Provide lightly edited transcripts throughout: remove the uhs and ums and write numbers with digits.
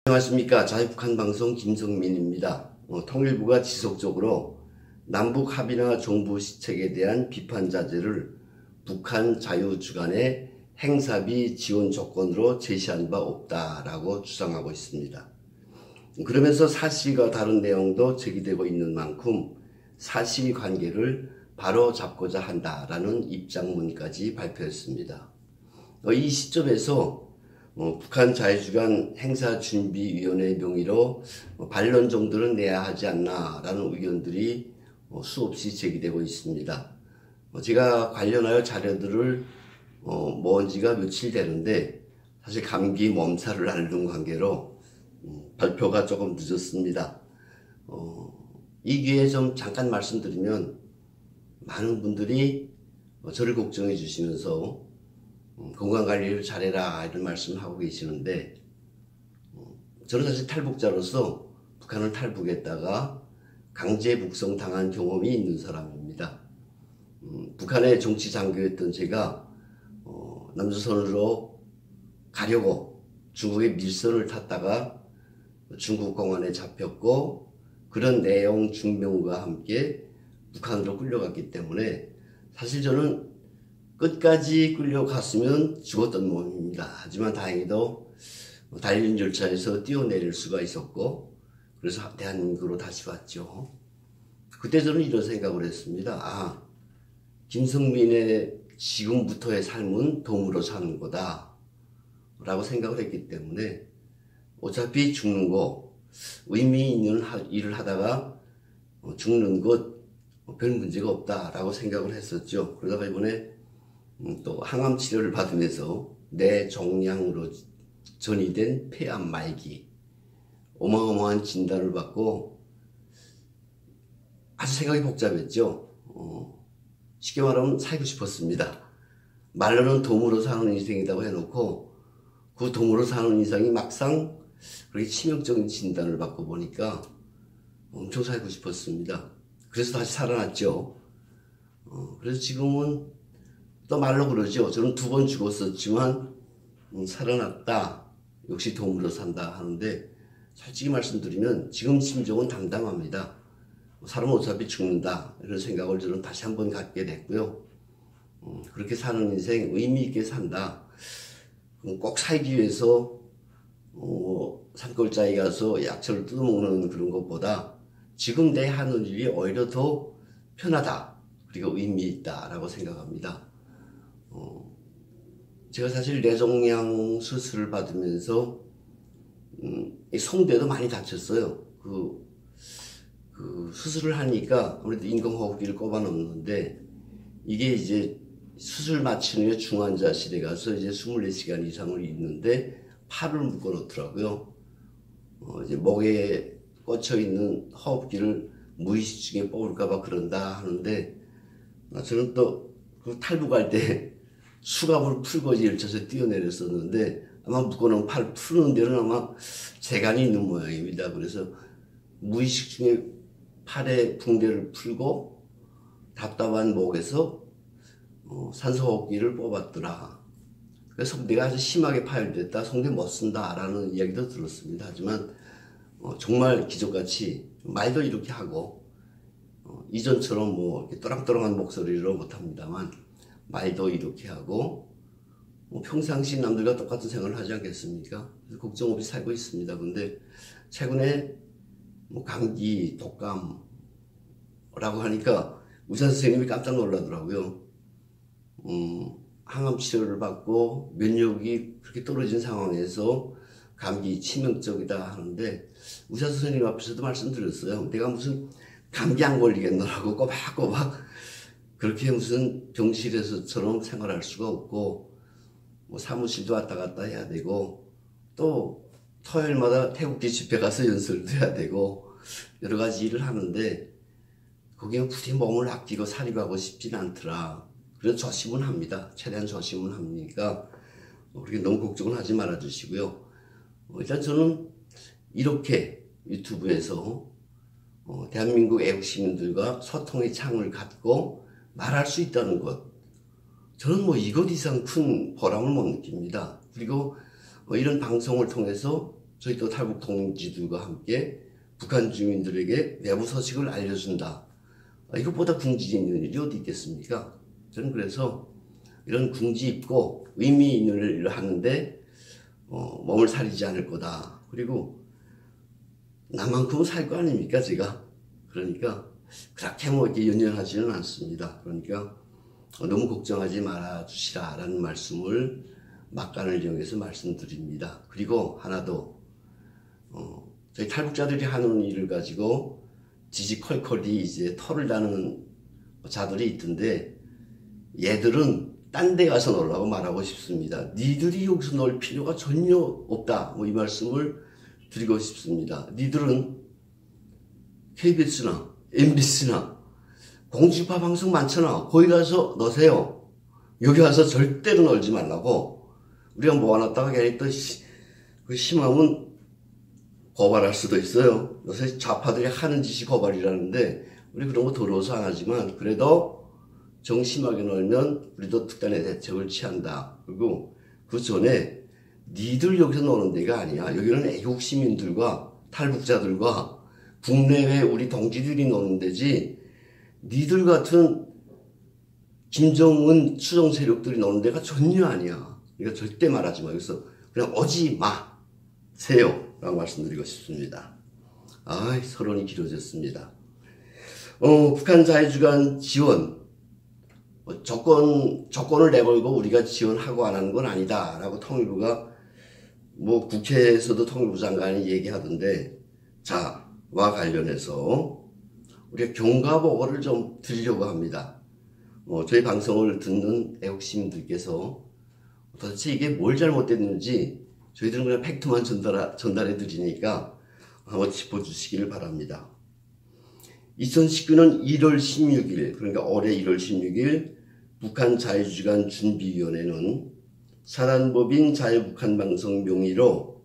안녕하십니까. 자유북한 방송 김성민입니다. 통일부가 지속적으로 남북 합의나 종부 시책에 대한 비판 자제를 북한 자유주간의 행사비 지원 조건으로 제시한 바 없다라고 주장하고 있습니다. 그러면서 사실과 다른 내용도 제기되고 있는 만큼 사실관계를 바로 잡고자 한다라는 입장문까지 발표했습니다. 이 시점에서 북한 자유주간 행사준비위원회 명의로 반론 정도는 내야 하지 않나라는 의견들이 수없이 제기되고 있습니다. 제가 관련하여 자료들을 모은 지가 며칠 되는데 사실 감기 몸살을 앓는 관계로 발표가 조금 늦었습니다. 이 기회에 좀 잠깐 말씀드리면 많은 분들이 저를 걱정해 주시면서 건강관리를 잘해라 이런 말씀을 하고 계시는데 저는 사실 탈북자로서 북한을 탈북했다가 강제 북송 당한 경험이 있는 사람입니다. 북한의 정치 장교였던 제가 남조선으로 가려고 중국의 밀선을 탔다가 중국 공안에 잡혔고 그런 내용 증명과 함께 북한으로 끌려갔기 때문에 사실 저는 끝까지 끌려갔으면 죽었던 몸입니다. 하지만 다행히도 달린 절차에서 뛰어내릴 수가 있었고 그래서 대한민국으로 다시 왔죠. 그때 저는 이런 생각을 했습니다. 김성민의 지금부터의 삶은 덤으로 사는 거다 라고 생각을 했기 때문에 어차피 죽는 거 의미 있는 일을 하다가 죽는 것 별 문제가 없다라고 생각을 했었죠. 그러다가 이번에 또 항암 치료를 받으면서 뇌 종양으로 전이된 폐암 말기 어마어마한 진단을 받고 아주 생각이 복잡했죠. 쉽게 말하면 살고 싶었습니다. 말로는 덤으로 사는 인생이라고 해놓고 그 덤으로 사는 인생이 막상 그렇게 치명적인 진단을 받고 보니까 엄청 살고 싶었습니다. 그래서 다시 살아났죠. 그래서 지금은 또 말로 그러죠. 저는 2번 죽었었지만 살아났다. 역시 덤으로 산다 하는데 솔직히 말씀드리면 지금 심정은 담담합니다. 사람은 어차피 죽는다 이런 생각을 저는 다시 한번 갖게 됐고요. 그렇게 사는 인생 의미 있게 산다. 꼭 살기 위해서 산골짜기 가서 약초를 뜯어먹는 그런 것보다 지금 내 하는 일이 오히려 더 편하다. 그리고 의미 있다라고 생각합니다. 제가 사실 뇌종양 수술을 받으면서 성대도 많이 다쳤어요. 그 수술을 하니까 아무래도 인공호흡기를 꼽아 놓는데 이게 이제 수술 마친 후에 중환자실에 가서 이제 24시간 이상을 있는데 팔을 묶어 놓더라고요. 이제 목에 꽂혀 있는 호흡기를 무의식 중에 뽑을까봐 그런다 하는데 저는 또 그 탈북할 때 수갑을 풀고 일쳐서 뛰어내렸었는데 아마 묶어놓은 팔 푸는 데는 아마 재간이 있는 모양입니다. 그래서 무의식 중에 팔에 붕대를 풀고 답답한 목에서 산소호흡기를 뽑았더라. 그래서 성대가 아주 심하게 파열됐다. 성대 못 쓴다 라는 이야기도 들었습니다. 하지만 정말 기적같이 말도 이렇게 하고 이전처럼 뭐 이렇게 또랑또랑한 목소리로 못합니다만 말도 이렇게 하고 평상시 남들과 똑같은 생활을 하지 않겠습니까? 그래서 걱정 없이 살고 있습니다. 근데 최근에 감기, 독감라고 하니까 의사 선생님이 깜짝 놀라더라고요. 항암 치료를 받고 면역이 그렇게 떨어진 상황에서 감기 치명적이다 하는데 의사 선생님 앞에서도 말씀드렸어요. 내가 무슨 감기 안 걸리겠노라고 꼬박꼬박 그렇게 무슨 병실에서처럼 생활할 수가 없고 사무실도 왔다 갔다 해야 되고 또 토요일마다 태극기 집회 가서 연설도 해야 되고 여러 가지 일을 하는데 거기에 부디 몸을 아끼고 살이하고 싶지는 않더라. 그래서 조심은 합니다. 최대한 조심은 합니까 그렇게 너무 걱정을 하지 말아 주시고요. 일단 저는 이렇게 유튜브에서 대한민국 애국 시민들과 소통의 창을 갖고 말할 수 있다는 것, 저는 이것 이상 큰 보람을 못 느낍니다. 그리고 이런 방송을 통해서 저희 또 탈북 동지들과 함께 북한 주민들에게 내부 소식을 알려준다. 이것보다 궁지 있는 일이 어디 있겠습니까? 저는 그래서 이런 궁지 있고 의미 있는 일을 하는데 몸을 사리지 않을 거다. 그리고 나만큼은 살 거 아닙니까, 제가? 그러니까 그렇게 뭐 이렇게 연연하지는 않습니다. 그러니까 너무 걱정하지 말아 주시라 라는 말씀을 막간을 이용해서 말씀드립니다. 그리고 하나 더, 저희 탈북자들이 하는 일을 가지고 지지컬컬이 이제 털을 다는 자들이 있던데, 얘들은 딴 데 가서 놀라고 말하고 싶습니다. 니들이 여기서 놀 필요가 전혀 없다. 뭐 이 말씀을 드리고 싶습니다. 니들은 KBS나 MBC나 공중파 방송 많잖아. 거기 가서 노세요. 여기 와서 절대로 놀지 말라고. 우리가 모아놨다가 괜히 또 그 심하면 고발할 수도 있어요. 요새 좌파들이 하는 짓이 고발이라는데 우리 그런 거 더러워서 안 하지만 그래도 정심하게 놀면 우리도 특단의 대책을 취한다. 그리고 그 전에 니들 여기서 노는 데가 아니야. 여기는 애국 시민들과 탈북자들과 국내외 우리 동지들이 노는 데지, 니들 같은 김정은 추종 세력들이 노는 데가 전혀 아니야. 그러니까 절대 말하지 마. 그래서 그냥 오지 마세요 라고 말씀드리고 싶습니다. 서론이 길어졌습니다. 북한 자유주간 지원, 조건을 내걸고 우리가 지원하고 안 하는 건 아니다 라고 통일부가 뭐 국회에서도 통일부 장관이 얘기하던데, 자와 관련해서 우리가 경과보고를 좀 드리려고 합니다. 저희 방송을 듣는 애국시민들께서 도대체 이게 뭘 잘못됐는지 저희들은 그냥 팩트만 전달해 드리니까 한번 짚어주시기를 바랍니다. 2019년 1월 16일, 그러니까 올해 1월 16일 북한 자유주간 준비위원회는 사단법인 자유북한방송 명의로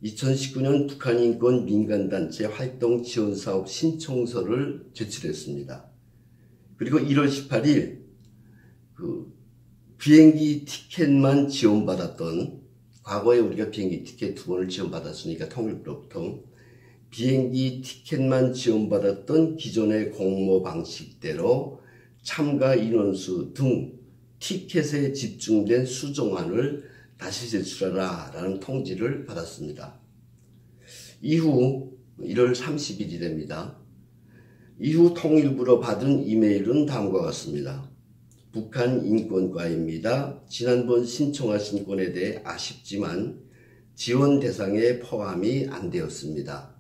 2019년 북한인권 민간단체 활동 지원사업 신청서를 제출했습니다. 그리고 1월 18일 비행기 티켓만 지원받았던, 과거에 우리가 비행기 티켓 2번을 지원받았으니까 통일부로부터 비행기 티켓만 지원받았던 기존의 공모 방식대로 참가 인원수 등 티켓에 집중된 수정안을 다시 제출하라 라는 통지를 받았습니다. 이후 1월 30일이 이후 통일부로 받은 이메일은 다음과 같습니다. 북한 인권과입니다. 지난번 신청하신 건에 대해 아쉽지만 지원 대상에 포함이 안 되었습니다.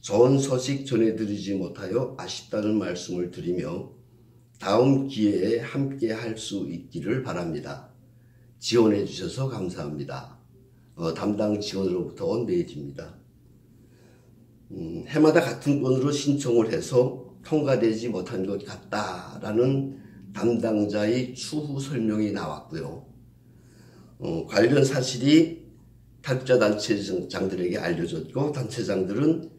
좋은 소식 전해드리지 못하여 아쉽다는 말씀을 드리며 다음 기회에 함께 할 수 있기를 바랍니다. 지원해 주셔서 감사합니다. 담당 지원으로부터 온 메일입니다. 해마다 같은 건으로 신청을 해서 통과되지 못한 것 같다라는 담당자의 추후 설명이 나왔고요. 관련 사실이 탈북자 단체장들에게 알려졌고, 단체장들은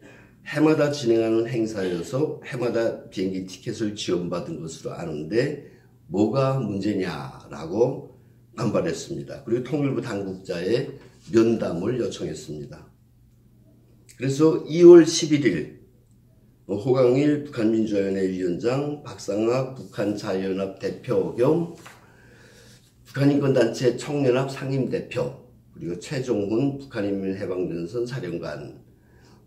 해마다 진행하는 행사여서 해마다 비행기 티켓을 지원받은 것으로 아는데 뭐가 문제냐라고 반발했습니다. 그리고 통일부 당국자의 면담을 요청했습니다. 그래서 2월 11일 호강일 북한민주화위원회 위원장, 박상학 북한자유연합 대표 겸 북한인권단체 총연합 상임대표, 그리고 최종훈 북한인민해방전선 사령관,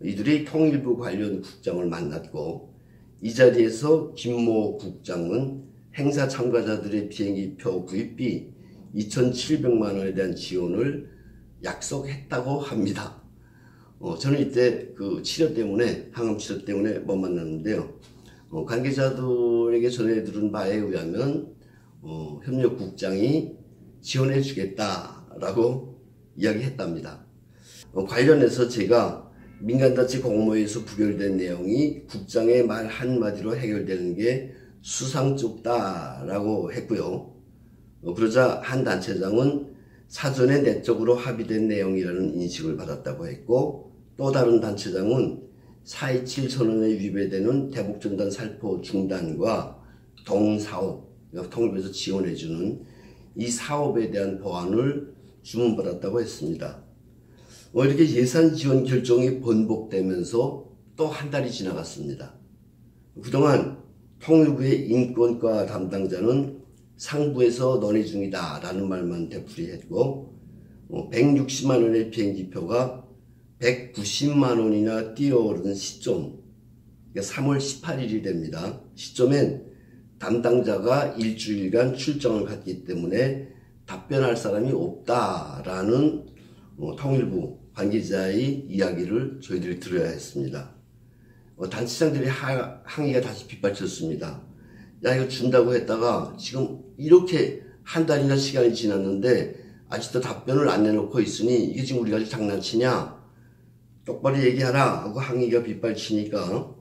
이들이 통일부 관련 국장을 만났고, 이 자리에서 김모 국장은 행사 참가자들의 비행기표 구입비 2,700만 원에 대한 지원을 약속했다고 합니다. 저는 이때 항암 치료 때문에 못 만났는데요. 관계자들에게 전해 들은 바에 의하면 협력국장이 지원해 주겠다라고 이야기했답니다. 관련해서 제가 민간단체 공모에서 부결된 내용이 국장의 말 한마디로 해결되는 게 수상쩍다라고 했고요. 그러자 한 단체장은 사전에 내적으로 합의된 내용이라는 인식을 받았다고 했고, 또 다른 단체장은 4.27 선언에 위배되는 대북전단 살포 중단과 동사업, 통일부에서 지원해주는 이 사업에 대한 보완을 주문받았다고 했습니다. 이렇게 예산 지원 결정이 번복되면서 또 한 달이 지나갔습니다. 그동안 통일부의 인권과 담당자는 상부에서 논의 중이다 라는 말만 되풀이했고 160만 원의 비행기표가 190만 원이나 뛰어오르는 시점, 3월 18일이 됩니다. 시점엔 담당자가 일주일간 출정을 갔기 때문에 답변할 사람이 없다라는 통일부 관계자의 이야기를 저희들이 들어야 했습니다. 단체장들의 항의가 다시 빗발쳤습니다. 야, 이거 준다고 했다가 지금 이렇게 한 달이나 시간이 지났는데 아직도 답변을 안 내놓고 있으니 이게 지금 우리가 장난치냐? 똑바로 얘기하라 하고 항의가 빗발치니까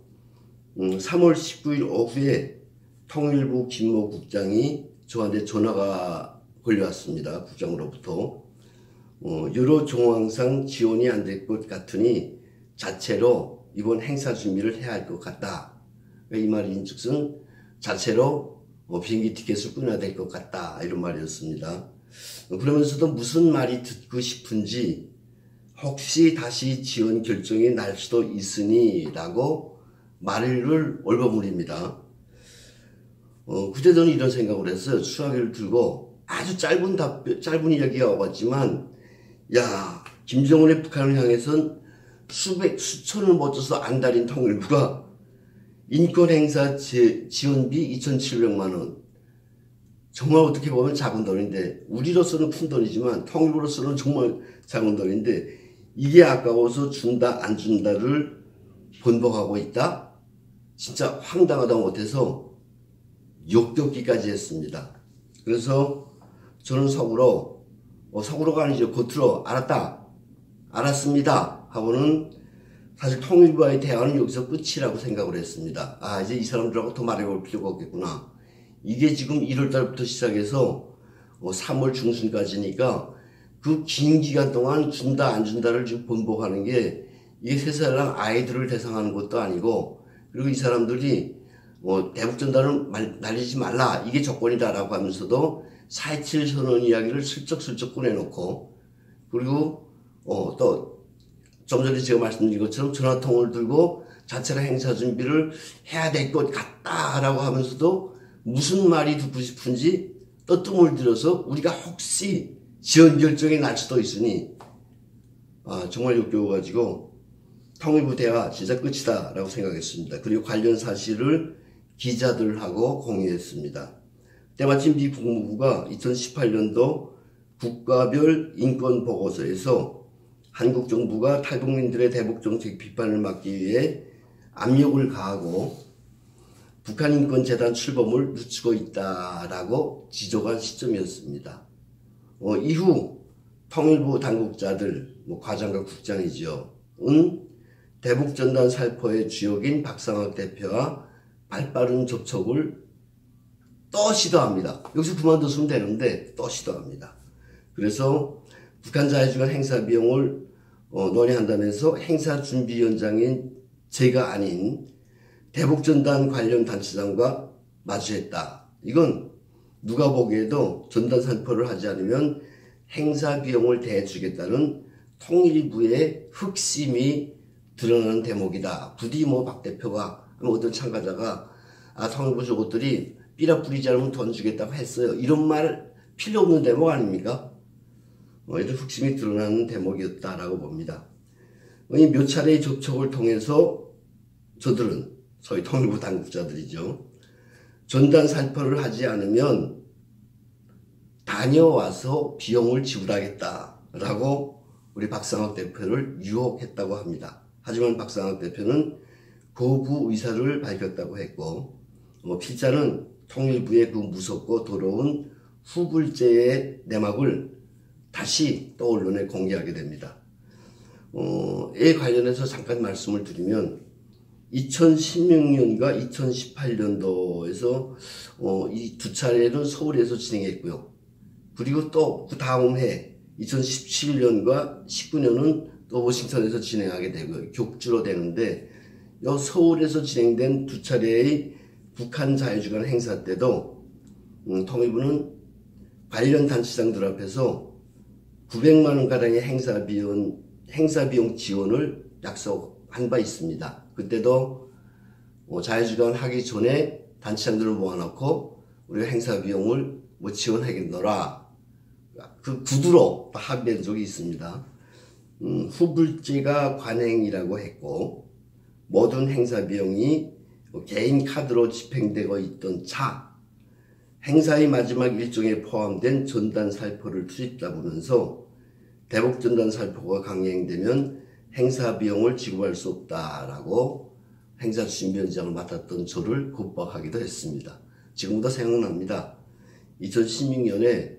3월 19일 오후에 통일부 김모 국장이 저한테 전화가 걸려왔습니다. 국장으로부터. 여러 정황상 지원이 안 될 것 같으니 자체로 이번 행사 준비를 해야 할 것 같다. 이 말인즉슨 자체로 비행기 티켓을 끊어야 될 것 같다. 이런 말이었습니다. 그러면서도 무슨 말이 듣고 싶은지 혹시 다시 지원 결정이 날 수도 있으니 라고 말을 얼버무립니다. 그때 저는 이런 생각을 했어요. 수화기를 들고 아주 짧은 이야기가 와봤지만, 야, 김정은의 북한을 향해선 수천을 못 줘서 안달인 통일부가 인권행사 지원비 2,700만 원. 정말 어떻게 보면 작은 돈인데, 우리로서는 큰 돈이지만 통일부로서는 정말 작은 돈인데, 이게 아까워서 준다 안 준다를 번복하고 있다? 진짜 황당하다 못해서 욕되기까지 했습니다. 그래서 저는 속으로가 아니죠. 겉으로 알았다, 알았습니다 하고는 사실 통일부와의 대화는 여기서 끝이라고 생각을 했습니다. 아, 이제 이 사람들하고 더 말해볼 필요가 없겠구나. 이게 지금 1월달부터 시작해서 3월 중순까지니까 그 긴 기간 동안 준다 안 준다를 지금 번복하는 게 이게 세상랑 아이들을 대상하는 것도 아니고, 그리고 이 사람들이 대북전단을 날리지 말라 이게 조건이다라고 하면서도 4.27 선언 이야기를 슬쩍슬쩍 꺼내놓고, 그리고 또 좀 전에 제가 말씀드린 것처럼 전화통을 들고 자체로 행사 준비를 해야 될 것 같다라고 하면서도 무슨 말이 듣고 싶은지 또 뜸을 들여서 우리가 혹시 지원 결정이 날 수도 있으니 정말 역겨워가지고 통일부 대화 진짜 끝이다 라고 생각했습니다. 그리고 관련 사실을 기자들하고 공유했습니다. 때마침 미 국무부가 2018년도 국가별 인권보고서에서 한국 정부가 탈북민들의 대북정책 비판을 막기 위해 압력을 가하고 북한인권재단 출범을 늦추고 있다라고 지적한 시점이었습니다. 이후 통일부 당국자들, 과장과 국장이죠. 대북전단 살포의 주역인 박상학 대표와 발빠른 접촉을 또 시도합니다. 여기서 그만뒀으면 되는데 또 시도합니다. 그래서 북한 자해주간 행사 비용을 논의한다면서 행사준비위원장인 제가 아닌 대북전단 관련 단체장과 마주했다. 이건 누가 보기에도 전단 살포를 하지 않으면 행사 비용을 대주겠다는 통일부의 흑심이 드러나는 대목이다. 부디 박 대표가 어떤 참가자가 통일부 저것들이 삐라 뿌리지 않으면 돈 주겠다고 했어요. 이런 말 필요 없는 대목 아닙니까? 이런 흑심이 드러나는 대목이었다라고 봅니다. 몇 차례의 접촉을 통해서 저들은 소위 통일부 당국자들이죠. 전단 살포를 하지 않으면 다녀와서 비용을 지불하겠다라고 우리 박상학 대표를 유혹했다고 합니다. 하지만 박상학 대표는 거부 의사를 밝혔다고 했고, 필자는 통일부의 그 무섭고 더러운 후불제의 내막을 다시 또 언론에 공개하게 됩니다. 에 관련해서 잠깐 말씀을 드리면 2016년과 2018년도에서 이 두 차례는 서울에서 진행했고요. 그리고 또 그 다음 해 2017년과 19년은 또 워싱턴에서 진행하게 되고요. 격주로 되는데 서울에서 진행된 두 차례의 북한 자유주간 행사 때도 통일부는 관련 단체장들 앞에서 900만 원가량의 행사 비용 지원을 약속한 바 있습니다. 그때도 자유주간 하기 전에 단체장들을 모아놓고 우리가 행사 비용을 지원하겠노라. 그 구두로 합의한 적이 있습니다. 후불제가 관행이라고 했고, 모든 행사 비용이 개인 카드로 집행되고 있던 차, 행사의 마지막 일정에 포함된 전단 살포를 투입하면서 대북 전단 살포가 강행되면 행사 비용을 지급할 수 없다라고 행사 준비위원장을 맡았던 저를 겁박하기도 했습니다. 지금도 생각납니다. 2016년에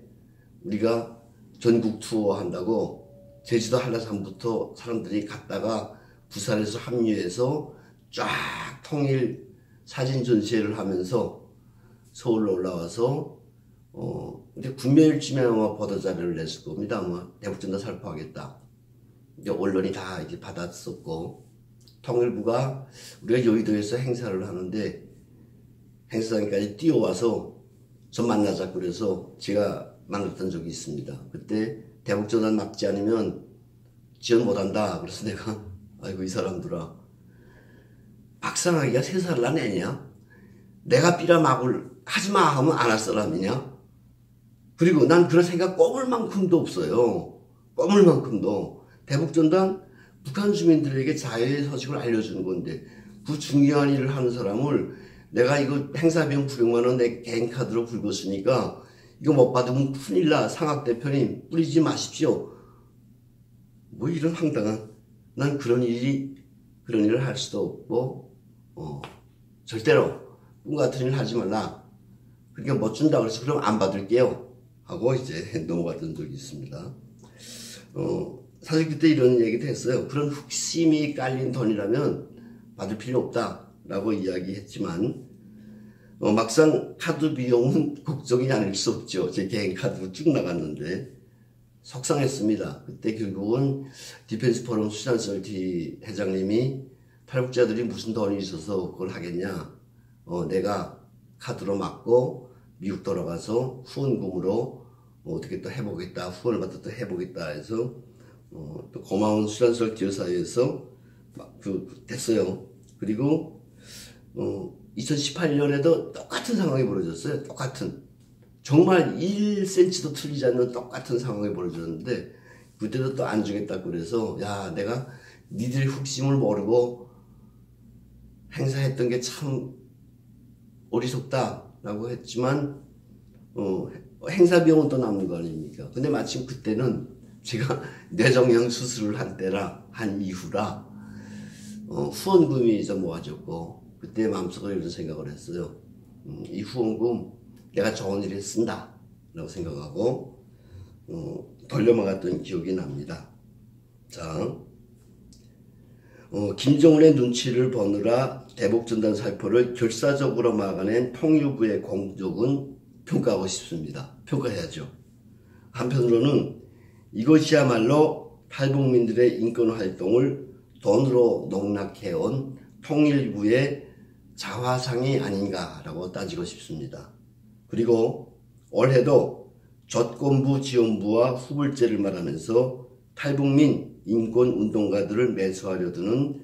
우리가 전국 투어 한다고 제주도 한라산부터 사람들이 갔다가 부산에서 합류해서 쫙 통일 사진 전시회를 하면서 서울로 올라와서 이제 군매일쯤에 아마 보도자료를 냈을 겁니다. 아마 대북전단 살포하겠다. 이제 언론이 다 이제 받았었고, 통일부가 우리가 여의도에서 행사를 하는데 행사장까지 뛰어와서 저 만나자 그래서 제가 만났던 적이 있습니다. 그때 대북전단 막지 않으면 지원 못한다. 그래서 내가 아이고 이 사람들아, 박상하기가 3살 난 애냐? 내가 삐라막을 하지마 하면 안 할 사람이냐? 그리고 난 그런 생각 꼽을 만큼도 없어요. 꼽을 만큼도. 대북전단 북한 주민들에게 자유의 서식을 알려주는 건데 그 중요한 일을 하는 사람을 내가 이거 행사비용 900만 원 내 개인 카드로 긁었으니까 이거 못 받으면 큰일 나. 상학 대표님 뿌리지 마십시오. 뭐 이런 황당한, 난 그런 일을 할 수도 없고 절대로 꿈 같은 일 하지 말라. 그러니까 못 준다 그래서 그럼 안 받을게요 하고 이제 넘어갔던 적이 있습니다. 사실 그때 이런 얘기도 했어요. 그런 흑심이 깔린 돈이라면 받을 필요 없다라고 이야기했지만 막상 카드 비용은 걱정이 아닐 수 없죠. 제 개인 카드로 쭉 나갔는데 속상했습니다. 그때 결국은 디펜스 포럼 수잔설티 회장님이 탈북자들이 무슨 돈이 있어서 그걸 하겠냐. 내가 카드로 막고 미국 돌아가서 후원금으로 어떻게 또 해보겠다. 후원을 받아 또 해보겠다 해서 또 고마운 수잔설티 여사에서 됐어요. 그리고 2018년에도 똑같은 상황이 벌어졌어요. 똑같은. 정말 1cm도 틀리지 않는 똑같은 상황이 벌어졌는데 그때도 또 안 주겠다 그래서 야 내가 니들의 흑심을 모르고 행사했던 게 참 어리석다 라고 했지만 행사 비용은 또 남는 거 아닙니까? 근데 마침 그때는 제가 뇌종양 수술을 한 이후라 후원금이 좀 모아졌고 그때 마음속으로 이런 생각을 했어요. 이 후원금 내가 좋은 일에 쓴다 라고 생각하고 돌려막았던 기억이 납니다. 자, 김정은의 눈치를 보느라 대북전단 살포를 결사적으로 막아낸 통일부의 공적은 평가하고 싶습니다. 평가해야죠. 한편으로는 이것이야말로 탈북민들의 인권활동을 돈으로 농락해온 통일부의 자화상이 아닌가라고 따지고 싶습니다. 그리고 올해도 조건부 지원부와 후불제를 말하면서 탈북민 인권운동가들을 매수하려 드는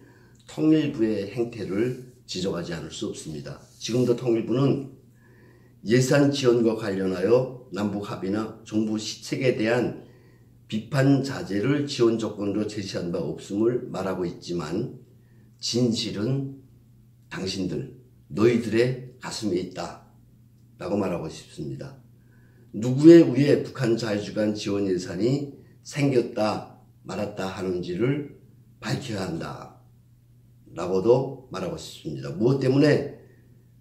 통일부의 행태를 지적하지 않을 수 없습니다. 지금도 통일부는 예산 지원과 관련하여 남북합의나 정부 시책에 대한 비판 자제를 지원 조건으로 제시한 바 없음을 말하고 있지만 진실은 당신들, 너희들의 가슴에 있다 라고 말하고 싶습니다. 누구에 의해 북한 자유주간 지원 예산이 생겼다 말았다 하는지를 밝혀야 한다 라고도 말하고 싶습니다. 무엇 때문에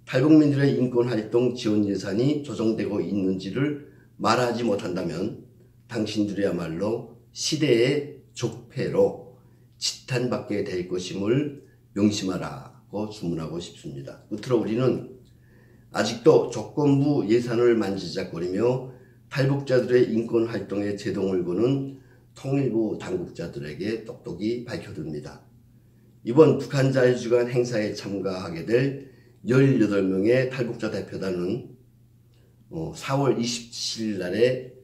탈북민들의 인권활동 지원 예산이 조정되고 있는지를 말하지 못한다면 당신들이야말로 시대의 적폐로 지탄받게 될 것임을 명심하라고 주문하고 싶습니다. 끝으로 우리는 아직도 조건부 예산을 만지작거리며 탈북자들의 인권활동에 제동을 거는 통일부 당국자들에게 똑똑히 밝혀둡니다. 이번 북한 자유주간 행사에 참가하게 될 18명의 탈북자 대표단은 4월 27일 날에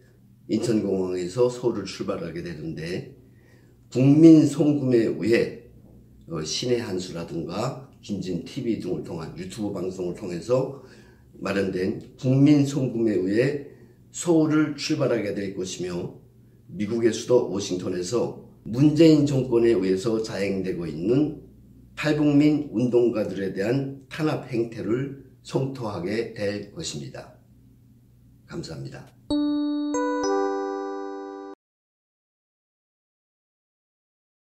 인천공항에서 서울을 출발하게 되는데 국민 송금에 의해 신의 한수라든가 김진TV 등을 통한 유튜브 방송을 통해서 마련된 국민 송금에 의해 서울을 출발하게 될 것이며, 미국의 수도 워싱턴에서 문재인 정권에 의해서 자행되고 있는 탈북민 운동가들에 대한 탄압 행태를 성토하게 될 것입니다. 감사합니다.